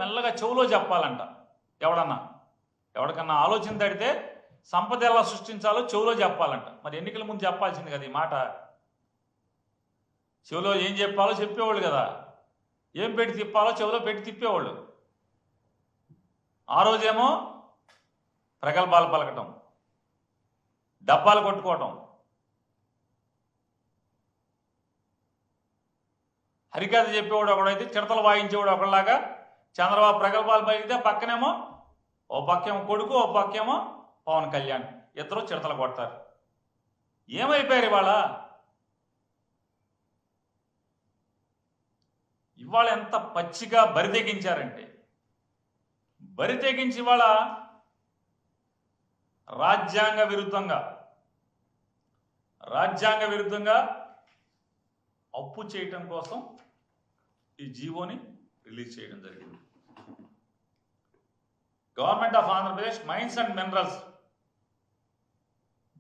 మెల్లగా చెవులో చెప్పాలంట. ఎవరికన్నా ఆలోచన తడితే సంపద ఎలా సృష్టించాలో చెవులో చెప్పాలంట. మరి ఎన్నికల ముందు చెప్పాల్సింది కదా ఈ మాట. చెవులో ఏం చెప్పాలో చెప్పేవాళ్ళు కదా, ఏం పెట్టి తిప్పాలో చెవులో పెట్టి తిప్పేవాళ్ళు. ఆ రోజేమో ప్రగల్భాలు పలకటం, డబ్బాలు కొట్టుకోవటం, హరికథ చెప్పేవాడు ఒకడైతే చిడతలు వాయించేవాడు ఒకళ్ళలాగా. చంద్రబాబు ప్రగల్భాలు పలికితే పక్కనేమో ఓ పక్కేమో కొడుకు, ఓ పక్కేమో పవన్ కళ్యాణ్, ఇద్దరు చిడతలు కొడతారు. ఏమైపోయారు ఇవాళ ఎంత పచ్చిగా బరి తెగించారంటే, బరి తెగించి ఇవాళ రాజ్యాంగ విరుద్ధంగా అప్పు చేయటం కోసం ఈ జీవోని రిలీజ్ చేయడం జరిగింది. Government of Andhra Pradesh mines and minerals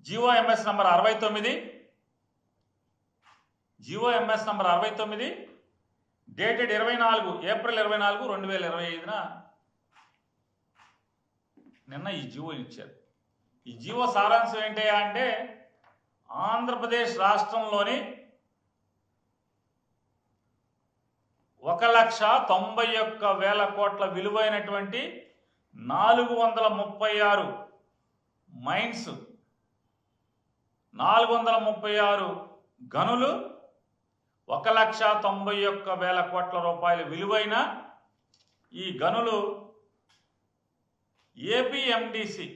GO MS number 69 dated April 24, 2025 నిన్న ఈ జీవో ఇచ్చారు. ఈ జీవో సారాంశం ఏంటి అంటే, ఆంధ్రప్రదేశ్ రాష్ట్రంలోని 1,91,000 కోట్ల విలువైనటువంటి 436 మైన్స్, 436 గనులు, 1,91,000 కోట్ల రూపాయల విలువైన ఈ గనులు ఏపీఎండిసి